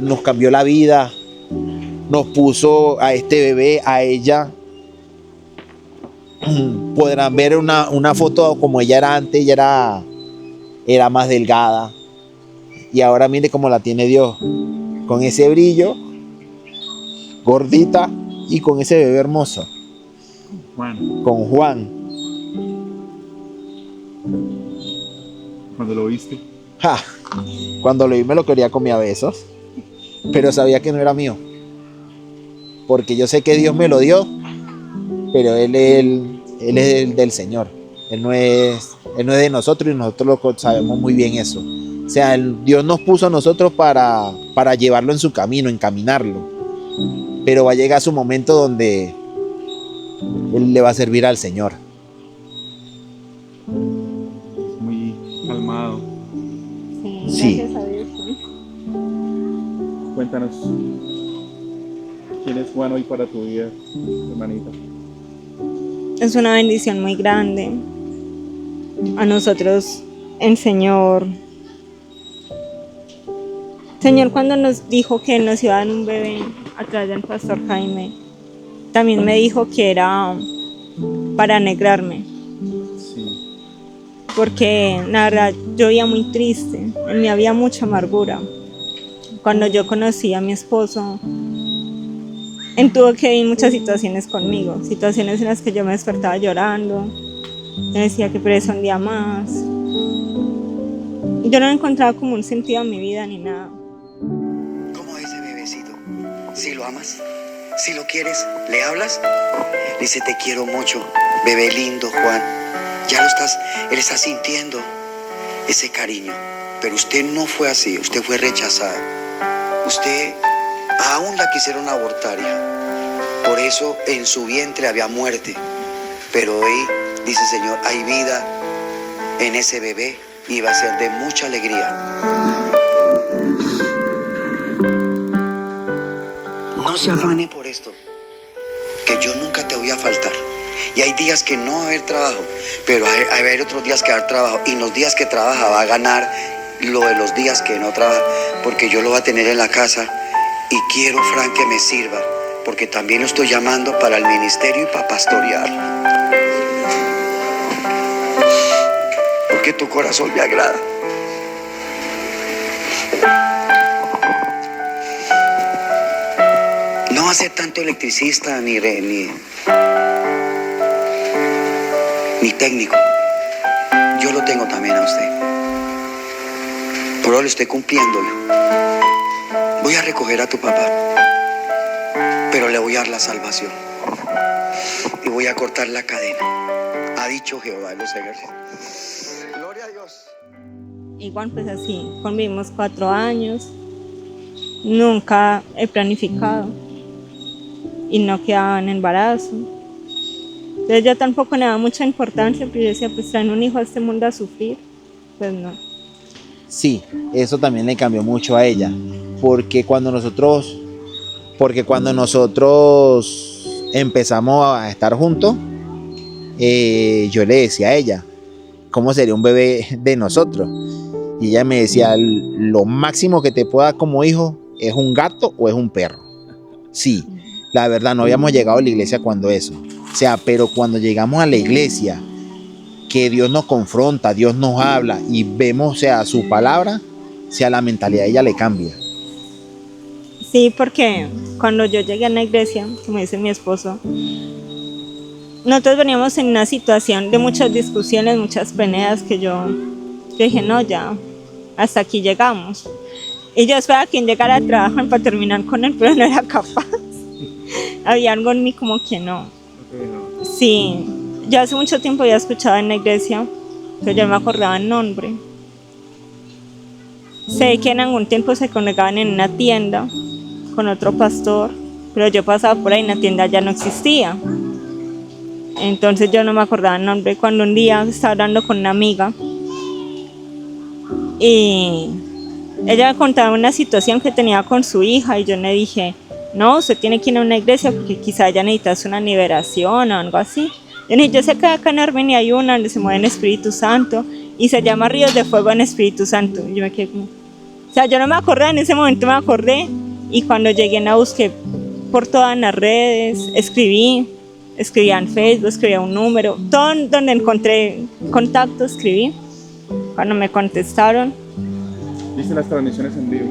nos cambió la vida, nos puso a este bebé, a ella. Podrán ver una foto como ella era antes, ella era más delgada, y ahora mire cómo la tiene Dios, con ese brillo, gordita, y con ese bebé hermoso, con Juan. Cuando lo viste, Cuando lo vi me lo quería comer a besos, pero sabía que no era mío, porque yo sé que Dios me lo dio, pero Él es el del Señor. Él no es de nosotros, y nosotros lo sabemos muy bien eso. O sea, Dios nos puso a nosotros para llevarlo en su camino, encaminarlo. Pero va a llegar su momento donde Él le va a servir al Señor. es muy calmado. Sí. Gracias a Dios. Cuéntanos, ¿quién es Juan hoy para tu vida, hermanita? Es una bendición muy grande. A nosotros el Señor cuando nos dijo que Él nos iba a dar un bebé a través del pastor Jaime, también me dijo que era para alegrarme. Sí. Porque la verdad yo vivía muy triste, en mí había mucha amargura. Cuando yo conocí a mi esposo, él tuvo que vivir muchas situaciones conmigo, situaciones en las que yo me despertaba llorando, me decía que pereza un día más. Yo no encontraba como un sentido en mi vida ni nada. ¿Cómo es ese bebecito? Si lo amas, si lo quieres, ¿le hablas? Le dice, te quiero mucho, bebé lindo, Juan. Ya lo estás, él está sintiendo ese cariño. Pero usted no fue así, usted fue rechazada. Usted aún la quisieron abortar, hija. Por eso en su vientre había muerte. Pero hoy, dice el Señor, hay vida en ese bebé y va a ser de mucha alegría. No se afane por esto, que yo nunca te voy a faltar. Y hay días que no va a haber trabajo, pero hay a haber otros días que va a haber trabajo. Y en los días que trabaja va a ganar lo de los días que no trabaja, porque yo lo voy a tener en la casa. Y quiero, Fran, que me sirva, porque también lo estoy llamando para el ministerio y para pastorear. Porque tu corazón me agrada. No va a ser tanto electricista ni técnico. Yo lo tengo también a usted. Por ahora lo estoy cumpliendo. Voy a recoger a tu papá, pero le voy a dar la salvación y voy a cortar la cadena. Ha dicho Jehová de los ejércitos. Gloria a Dios. Igual pues así, convivimos 4 años, nunca he planificado y no quedaba en embarazo. Entonces yo tampoco le daba mucha importancia, pero yo decía, pues traen un hijo a este mundo a sufrir, pues no. Sí, eso también le cambió mucho a ella, porque cuando nosotros empezamos a estar juntos, yo le decía a ella, ¿cómo sería un bebé de nosotros? Y ella me decía, lo máximo que te pueda dar como hijo es un gato o es un perro. Sí, la verdad, no habíamos llegado a la iglesia cuando eso. O sea, pero cuando llegamos a la iglesia, que Dios nos confronta, Dios nos habla y vemos, o sea, su palabra, o sea, la mentalidad de ella le cambia. Sí, porque cuando yo llegué a la iglesia, como dice mi esposo, nosotros veníamos en una situación de muchas discusiones, muchas peleas, que yo dije, no, ya, hasta aquí llegamos. Y yo esperaba que llegara a trabajar para terminar con él, pero no era capaz. Había algo en mí como que no. Sí, yo hace mucho tiempo había escuchado en la iglesia, pero yo no me acordaba el nombre. Sé que en algún tiempo se congregaban en una tienda con otro pastor, pero yo pasaba por ahí y la tienda ya no existía. Entonces yo no me acordaba el nombre. Cuando un día estaba hablando con una amiga y ella me contaba una situación que tenía con su hija y yo le dije, no, usted tiene que ir a una iglesia porque quizá ella necesita una liberación o algo así. Yo sé que acá en Armenia hay una donde se mueve el Espíritu Santo y se llama Ríos de Fuego en Espíritu Santo. Y yo me quedé como, o sea, yo no me acordé, en ese momento me acordé, y cuando llegué la busqué por todas las redes, escribía en Facebook, escribía un número, todo donde encontré contacto escribí. Cuando me contestaron, ¿viste las transmisiones en vivo?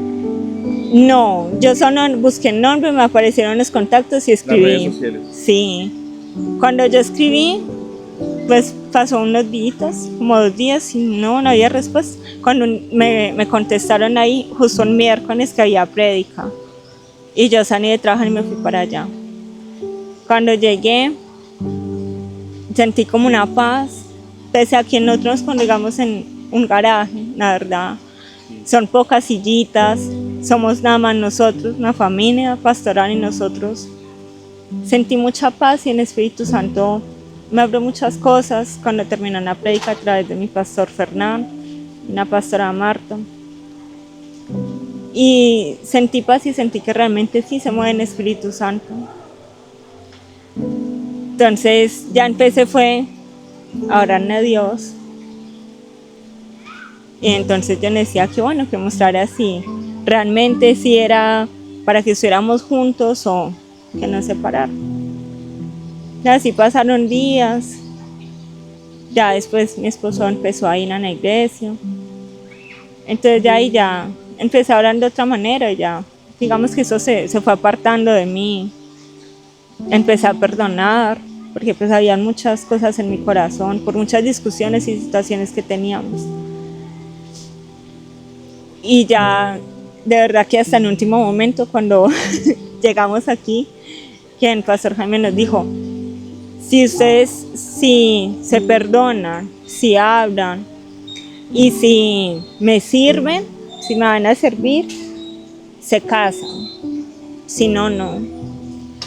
no, yo solo busqué el nombre, me aparecieron los contactos y escribí. Las redes sociales. Sí. Cuando yo escribí, pues pasó unos días, como 2 días, y no había respuesta. Cuando me contestaron ahí, justo un miércoles que había prédica, y yo salí de trabajar y me fui para allá. Cuando llegué, sentí como una paz, pese a que nosotros nos congregamos en un garaje, la verdad. Son pocas sillitas, somos nada más nosotros, una familia pastoral y nosotros. Sentí mucha paz y el Espíritu Santo me abrió muchas cosas cuando terminó la prédica a través de mi pastor Fernán y la pastora Marta. Y sentí paz y sentí que realmente sí se mueve en Espíritu Santo. Entonces ya empecé fue a orarle a Dios. Y entonces yo le decía que bueno, que mostrara si realmente si era para que estuviéramos juntos o que nos separaran. Y así pasaron días. Ya después mi esposo empezó a ir a la iglesia. Entonces ya ahí ya empecé a hablar de otra manera y ya digamos que eso se fue apartando de mí. Empecé a perdonar porque pues había muchas cosas en mi corazón por muchas discusiones y situaciones que teníamos. Y ya de verdad que hasta el último momento cuando llegamos aquí, que el pastor Jaime nos dijo, si ustedes si se perdonan, si hablan y si me sirven, si me van a servir, se casan, si no, no.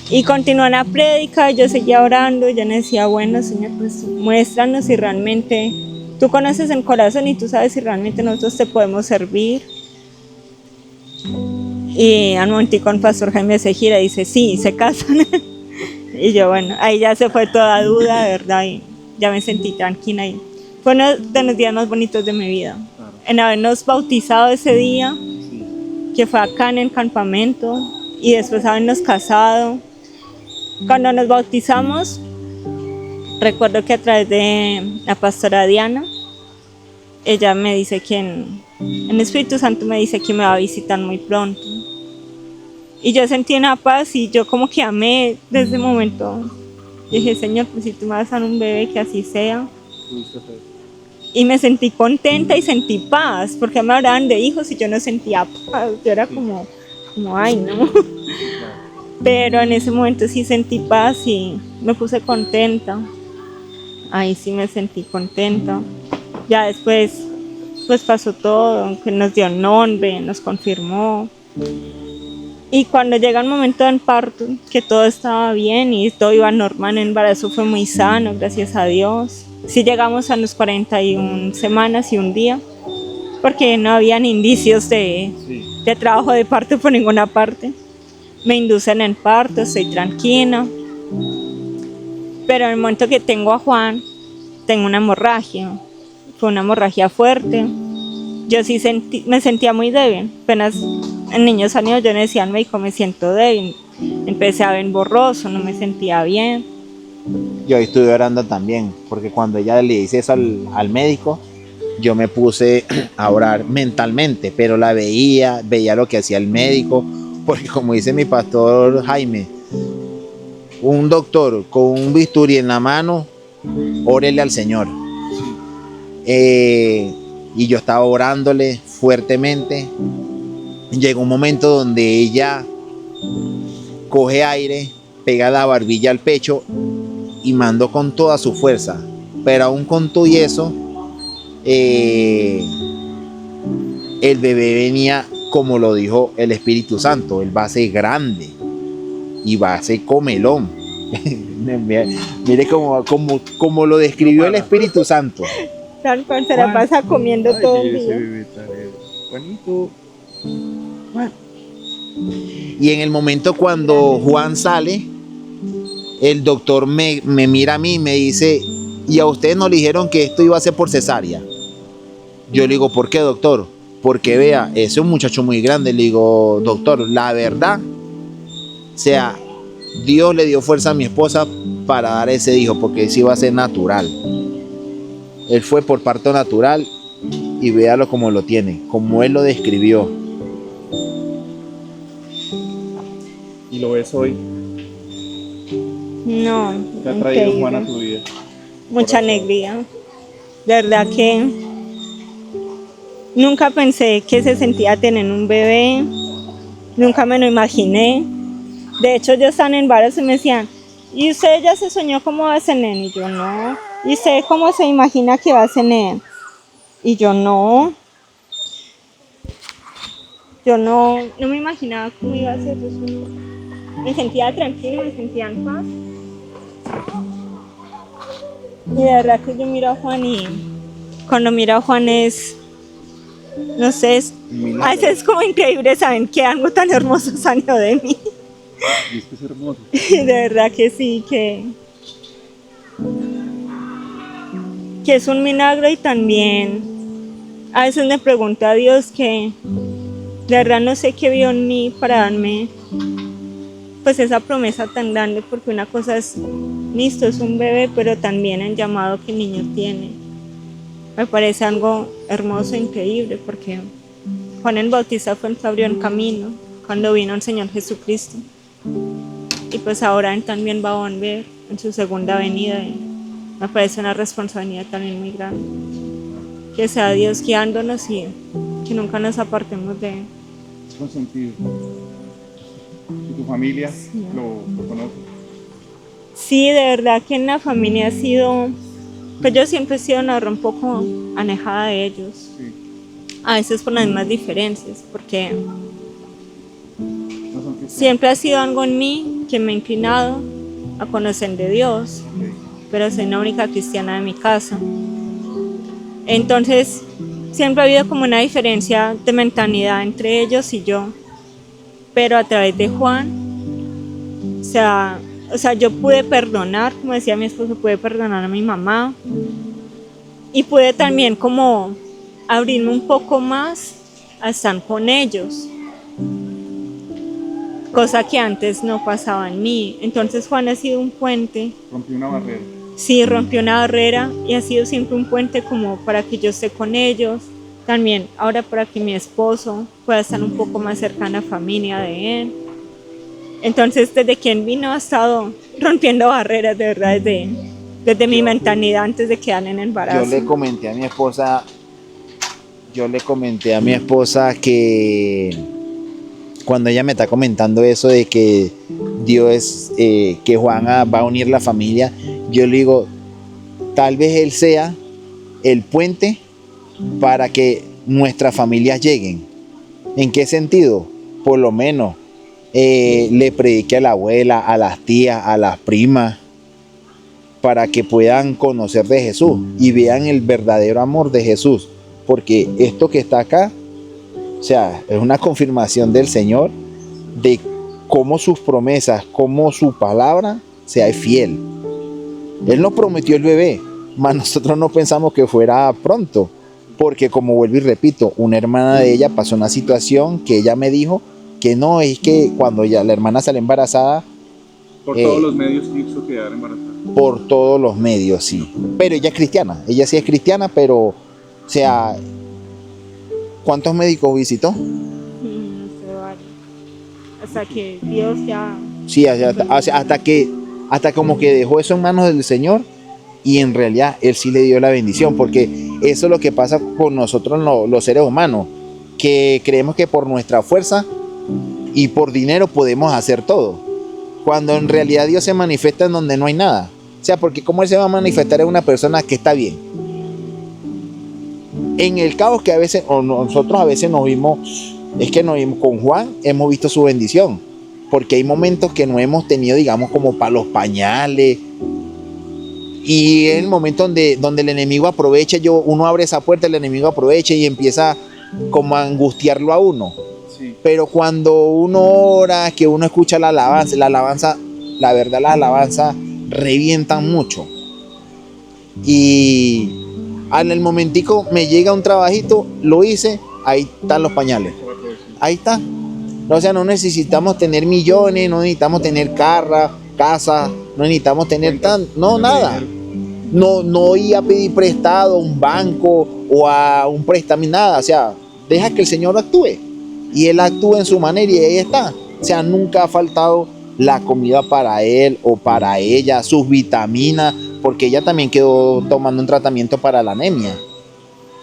Y continuó la prédica, yo seguía orando, yo le decía, bueno Señor, pues muéstranos si realmente tú conoces el corazón y tú sabes si realmente nosotros te podemos servir. Y al momentico el pastor Jaime se gira y dice, sí, se casan. Y yo, bueno, ahí ya se fue toda duda, de verdad, y ya me sentí tranquila. Y fue uno de los días más bonitos de mi vida. En habernos bautizado ese día, que fue acá en el campamento, y después habernos casado. Cuando nos bautizamos, recuerdo que a través de la pastora Diana, ella me dice que en Espíritu Santo me dice que me va a visitar muy pronto. Y yo sentí una paz y yo como que amé desde ese momento. Dije, Señor, pues si tú me vas a dar un bebé, que así sea. Y me sentí contenta y sentí paz, porque me hablaban de hijos y yo no sentía paz. Yo era como ay, no. Pero en ese momento sí sentí paz y me puse contenta. Ahí sí me sentí contenta. Ya después, pues pasó todo, que nos dio el nombre, nos confirmó. Y cuando llega el momento del parto, que todo estaba bien y todo iba normal, el embarazo fue muy sano, gracias a Dios. Sí llegamos a los 41 semanas y un día, porque no habían indicios de trabajo de parto por ninguna parte. Me inducen en parto, estoy tranquila. Pero en el momento que tengo a Juan, tengo una hemorragia. Fue una hemorragia fuerte. Yo sí me sentía muy débil. Apenas el niño salió, yo le decía al médico, me siento débil. Empecé a ver borroso, no me sentía bien. Yo estuve orando también, porque cuando ella le dice eso al médico, yo me puse a orar mentalmente, pero la veía lo que hacía el médico, porque como dice mi pastor Jaime, un doctor con un bisturí en la mano, órele al Señor. Y yo estaba orándole fuertemente. Llegó un momento donde ella coge aire, pega la barbilla al pecho y mandó con toda su fuerza. Pero aún con todo y eso, el bebé venía, como lo dijo el Espíritu Santo, él va a ser grande y va a ser comelón. Mire como lo describió el Espíritu Santo. Tal cual se la pasa comiendo todo el día. Juanito. Y en el momento cuando Juan sale, el doctor me mira a mí y me dice, ¿y a ustedes no le dijeron que esto iba a ser por cesárea? Yo le digo, ¿por qué, doctor? Porque vea, ese es un muchacho muy grande. Le digo, doctor, la verdad, o sea, Dios le dio fuerza a mi esposa para dar ese hijo, porque ese iba a ser natural. Él fue por parto natural y véalo como lo tiene, como él lo describió. ¿Y lo ves hoy? No, ¿Qué ha traído increíble. Juan a tu vida? Mucha alegría. De verdad que nunca pensé que se sentía tener un bebé. Nunca me lo imaginé. De hecho, yo estaba en embarazo y me decían, ¿y usted ya se soñó cómo va a ser nene? Y yo no. ¿Y usted cómo se imagina que va a ser nene? Y yo no. Yo no me imaginaba cómo iba a ser. Yo solo me sentía tranquila, me sentía en paz. Y de verdad que yo miro a Juan y cuando miro a Juan es no sé, a veces es como increíble saber que algo tan hermoso salió de mí. Y es que es hermoso. De verdad que sí, que es un milagro. Y también a veces me pregunto a Dios que de verdad no sé qué vio en mí para darme pues esa promesa tan grande, porque una cosa es, listo, es un bebé, pero también el llamado que el niño tiene. Me parece algo hermoso e increíble, porque Juan el Bautista fue el que abrió el camino cuando vino el Señor Jesucristo. Y pues ahora Él también va a volver en su segunda venida. Y me parece una responsabilidad también muy grande. Que sea Dios guiándonos y que nunca nos apartemos de Él. Es consentido. ¿Y tu familia lo conoce? Sí, de verdad que en la familia ha sido, pues yo siempre he sido una un poco alejada de ellos. Sí. A veces por las mismas diferencias, porque No son cristianos. siempre ha sido algo en mí que me ha inclinado a conocer de Dios, pero soy la única cristiana de mi casa. Entonces, siempre ha habido como una diferencia de mentalidad entre ellos y yo. Pero a través de Juan, o sea, yo pude perdonar, como decía mi esposo, pude perdonar a mi mamá. Y pude también como abrirme un poco más a estar con ellos. Cosa que antes no pasaba en mí. Entonces Juan ha sido un puente. Rompió una barrera. Sí, rompió una barrera y ha sido siempre un puente como para que yo esté con ellos. También ahora para que mi esposo pueda estar un poco más cercana a la familia de él. Entonces desde que él vino ha estado rompiendo barreras, de verdad, desde mi mentalidad antes de quedar en el embarazo. Yo le comenté a mi esposa que cuando ella me está comentando eso de que Dios, que Juan va a unir la familia, yo le digo, tal vez él sea el puente para que nuestras familias lleguen. ¿En qué sentido? Por lo menos le predique a la abuela, a las tías, a las primas, para que puedan conocer de Jesús y vean el verdadero amor de Jesús. Porque esto que está acá, o sea, es una confirmación del Señor de cómo sus promesas, cómo su palabra sea fiel. Él nos prometió el bebé, mas nosotros no pensamos que fuera pronto. Porque como vuelvo y repito, una hermana de ella pasó una situación que ella me dijo que no, es que cuando ya la hermana sale embarazada, Por todos los medios quiso quedar embarazada. por todos los medios, sí. Pero ella es cristiana, ella sí es cristiana, pero, o sea, ¿cuántos médicos visitó? No sé, vale. Hasta que Dios ya... Sí, hasta como que dejó eso en manos del Señor y en realidad Él sí le dio la bendición, porque eso es lo que pasa con nosotros los seres humanos, que creemos que por nuestra fuerza y por dinero podemos hacer todo, cuando en realidad Dios se manifiesta en donde no hay nada. O sea, porque ¿cómo Él se va a manifestar en una persona que está bien? En el caos que a veces, o nosotros a veces nos vimos con Juan, hemos visto su bendición, porque hay momentos que no hemos tenido, digamos, como para los pañales, y en el momento donde el enemigo aprovecha, uno abre esa puerta, el enemigo aprovecha y empieza como a angustiarlo a uno. Sí. Pero cuando uno ora, que uno escucha la alabanza, la verdad las alabanzas revientan mucho. Y en el momentico me llega un trabajito, lo hice, ahí están los pañales. Ahí está. O sea, no necesitamos tener millones, no necesitamos tener casas, no necesitamos tener nada. No ir a pedir prestado a un banco o a un préstamo, nada. O sea, deja que el Señor actúe. Y Él actúa en su manera y ahí está. O sea, nunca ha faltado la comida para él o para ella, sus vitaminas, porque ella también quedó tomando un tratamiento para la anemia.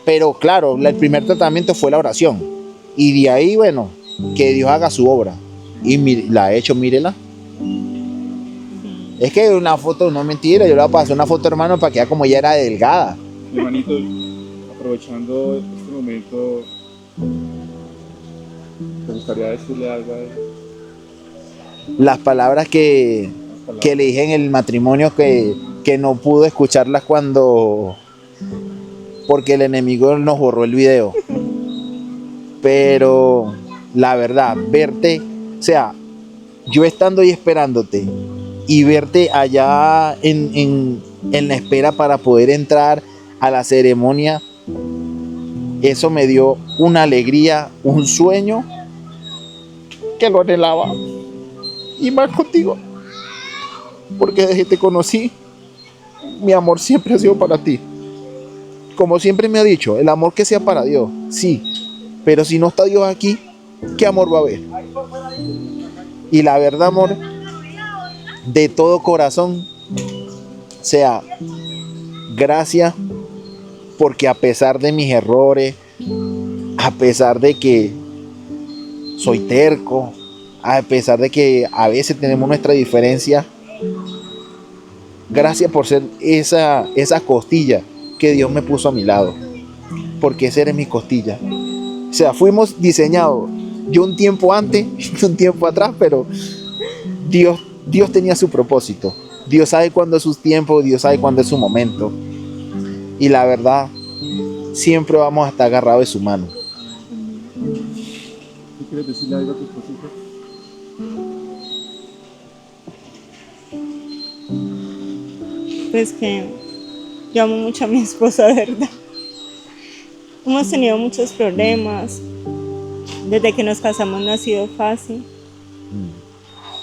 Pero claro, el primer tratamiento fue la oración. Y de ahí, bueno, que Dios haga su obra. Y la ha hecho, mírela. Es que una foto no es mentira, yo le voy a pasar una foto, hermano, para que vea como ella era delgada. Hermanito, aprovechando este momento, ¿te gustaría decirle algo a él? Las palabras que le dije en el matrimonio que no pudo escucharlas porque el enemigo nos borró el video. Pero la verdad, verte, o sea, yo estando ahí esperándote y verte allá en la espera para poder entrar a la ceremonia, eso me dio una alegría, un sueño que lo anhelaba. Y más contigo, porque desde que te conocí, mi amor siempre ha sido para ti. Como siempre me ha dicho, el amor que sea para Dios, sí, pero si no está Dios aquí, ¿qué amor va a haber? Y la verdad, amor, de todo corazón, sea, gracias, porque a pesar de mis errores, a pesar de que soy terco, a pesar de que a veces tenemos nuestra diferencia, gracias por ser esa costilla que Dios me puso a mi lado, porque esa eres mi costilla. O sea, fuimos diseñados, yo un tiempo antes, un tiempo atrás, pero Dios tenía su propósito. Dios sabe cuándo es su tiempo, Dios sabe cuándo es su momento. Y la verdad, siempre vamos a estar agarrados de su mano. ¿Tú quieres decirle algo a tu esposita? Pues que yo amo mucho a mi esposa, de verdad. Hemos tenido muchos problemas. Desde que nos casamos no ha sido fácil.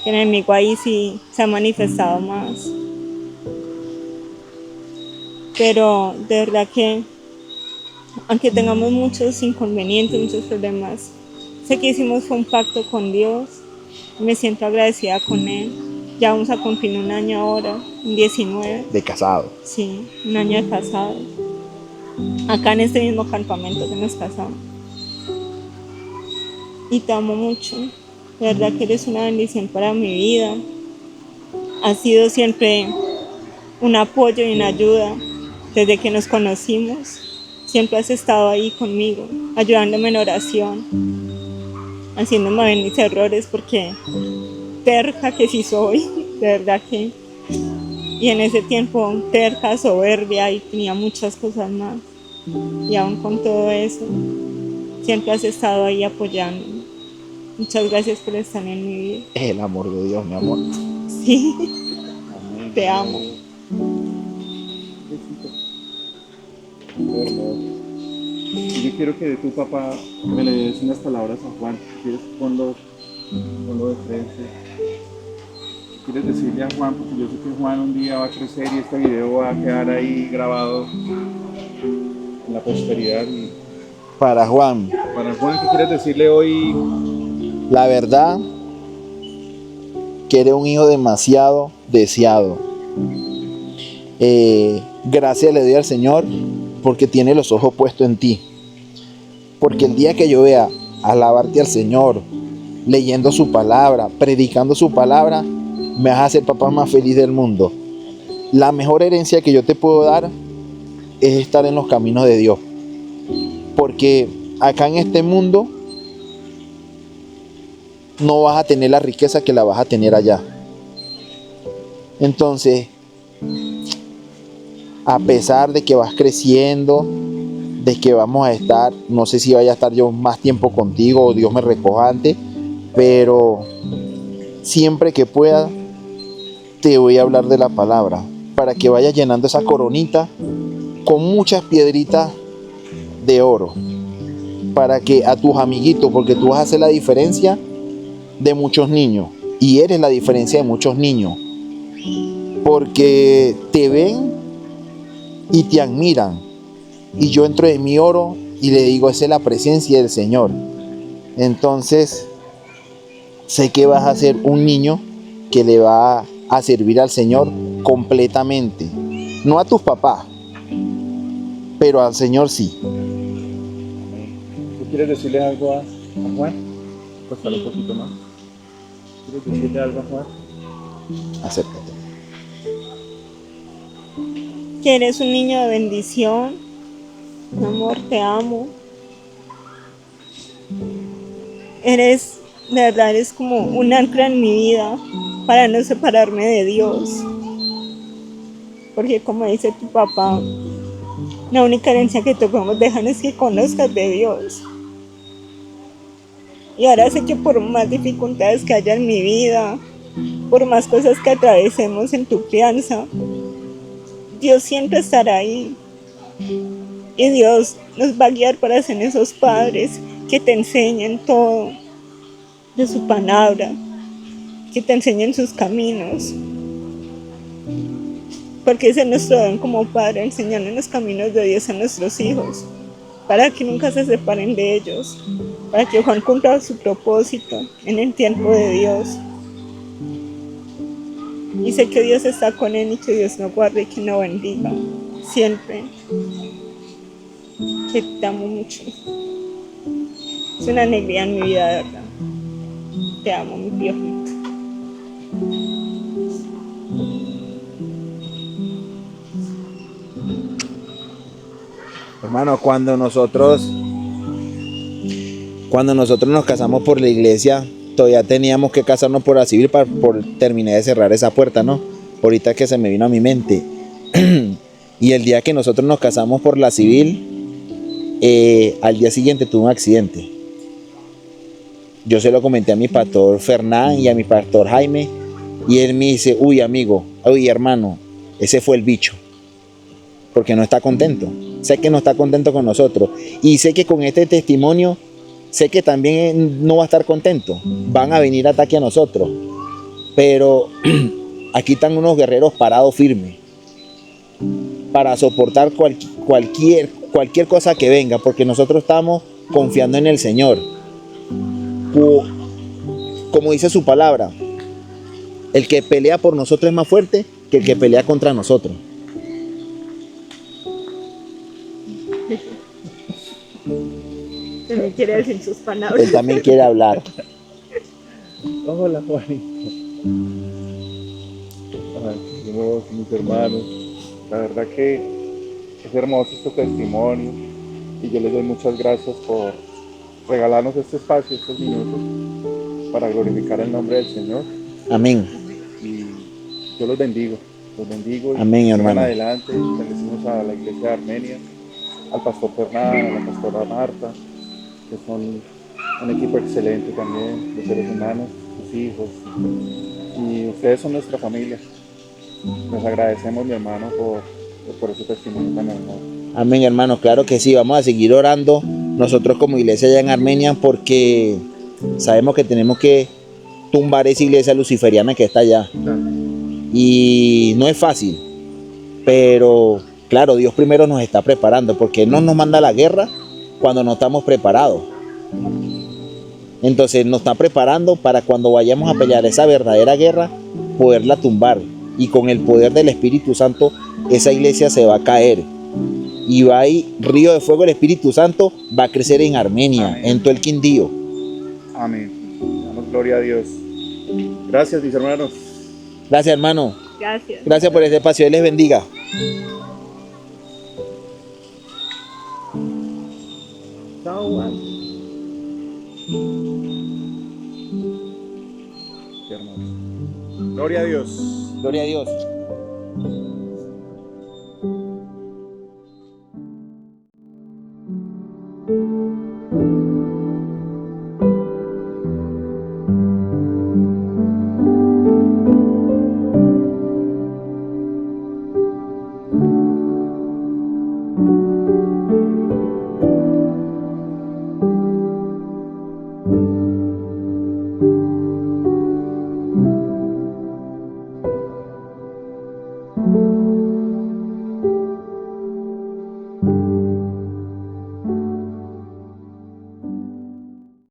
El enemigo ahí sí se ha manifestado más. Pero de verdad que, aunque tengamos muchos inconvenientes, muchos problemas, sé que hicimos fue un pacto con Dios. Me siento agradecida con Él. Ya vamos a cumplir un año ahora, 19. De casado. Sí, un año de casado. Acá en este mismo campamento que nos casamos. Y te amo mucho. De verdad que eres una bendición para mi vida. Has sido siempre un apoyo y una ayuda. Desde que nos conocimos, siempre has estado ahí conmigo, ayudándome en oración, haciéndome ver mis errores, porque terca que sí soy, de verdad que. Y en ese tiempo terca, soberbia y tenía muchas cosas más. Y aún con todo eso, siempre has estado ahí apoyándome. Muchas gracias por estar en mi vida. Es el amor de Dios, mi amor. Sí, te amo. Y yo quiero que de tu papá me le des unas palabras a Juan. Si quieres, ponlo de frente. Si quieres decirle a Juan, porque yo sé que Juan un día va a crecer y este video va a quedar ahí grabado en la posteridad. Y Para Juan, para Juan, ¿qué quieres decirle hoy? la verdad, que eres un hijo demasiado deseado. Gracias le doy al Señor porque tiene los ojos puestos en ti. Porque el día que yo vea alabarte al Señor, leyendo su palabra, predicando su palabra, me vas a hacer papá más feliz del mundo. La mejor herencia que yo te puedo dar es estar en los caminos de Dios. Porque acá en este mundo no vas a tener la riqueza que la vas a tener allá. Entonces, a pesar de que vas creciendo, de que vamos a estar, no sé si vaya a estar yo más tiempo contigo o Dios me recoja antes, pero siempre que pueda te voy a hablar de la palabra para que vayas llenando esa coronita con muchas piedritas de oro, para que a tus amiguitos, porque tú vas a hacer la diferencia de muchos niños y eres la diferencia de muchos niños, porque te ven y te admiran. Y yo entro en mi oro y le digo, esa es la presencia del Señor. Entonces, sé que vas a ser un niño que le va a servir al Señor completamente. No a tus papás, pero al Señor sí. ¿Tú quieres decirle algo a Juan? Pues un poquito más. ¿Quieres decirle algo a Juan? Acércate. Que eres un niño de bendición. Mi amor, te amo. De verdad, eres como un ancla en mi vida para no separarme de Dios. Porque como dice tu papá, la única herencia que te podemos dejar es que conozcas de Dios. Y ahora sé que por más dificultades que haya en mi vida, por más cosas que atravesemos en tu crianza, Dios siempre estará ahí. Y Dios nos va a guiar para ser esos padres que te enseñen todo de su palabra, que te enseñen sus caminos. Porque ese es nuestro don como padre, enseñarle los caminos de Dios a nuestros hijos, para que nunca se separen de ellos, para que Juan cumpla su propósito en el tiempo de Dios. Y sé que Dios está con él y que Dios lo guarde y que lo bendiga siempre. Que te amo mucho. Es una alegría en mi vida, de verdad. Te amo, mi piojito. Hermano, cuando nosotros nos casamos por la iglesia, todavía teníamos que casarnos por la civil por terminar de cerrar esa puerta, ¿no? Ahorita que se me vino a mi mente. Y el día que nosotros nos casamos por la civil, al día siguiente tuve un accidente. Yo se lo comenté a mi pastor Fernán y a mi pastor Jaime, y él me dice, uy amigo, uy hermano, ese fue el bicho, porque no está contento. Sé que no está contento con nosotros, y sé que con este testimonio, sé que también no va a estar contento. Van a venir ataque a nosotros, pero aquí están unos guerreros parados firmes para soportar cualquier cosa que venga, porque nosotros estamos confiando en el Señor. Como dice su palabra, el que pelea por nosotros es más fuerte que el que pelea contra nosotros. También quiere decir sus palabras. Él también quiere hablar. Hola, Juanito. Ay, somos mis hermanos. La verdad que es hermoso este testimonio y yo les doy muchas gracias por regalarnos este espacio, estos minutos, para glorificar el nombre del Señor. Amén. Y yo los bendigo. Y Amén, sigan hermano. adelante. Bendecimos a la iglesia de Armenia, al pastor Fernán, a la pastora Marta, que son un equipo excelente también, de seres humanos, sus hijos. Y ustedes son nuestra familia. Les agradecemos, mi hermano, por ese testimonio tan hermoso. Amén, hermano. Claro que sí. Vamos a seguir orando nosotros como iglesia allá en Armenia, porque sabemos que tenemos que tumbar esa iglesia luciferiana que está allá. Y no es fácil, pero claro, Dios primero nos está preparando, porque Él no nos manda a la guerra cuando no estamos preparados. Entonces nos está preparando para cuando vayamos a pelear esa verdadera guerra, poderla tumbar. Y con el poder del Espíritu Santo, esa iglesia se va a caer. Y va a ir río de fuego del Espíritu Santo, va a crecer en Armenia, amén, en todo el Quindío. Amén. Damos gloria a Dios. Gracias, mis hermanos. Gracias, hermano. Gracias. Gracias por este espacio. Dios les bendiga. Chao, Juan. Qué hermoso. Gloria a Dios. Gloria a Dios.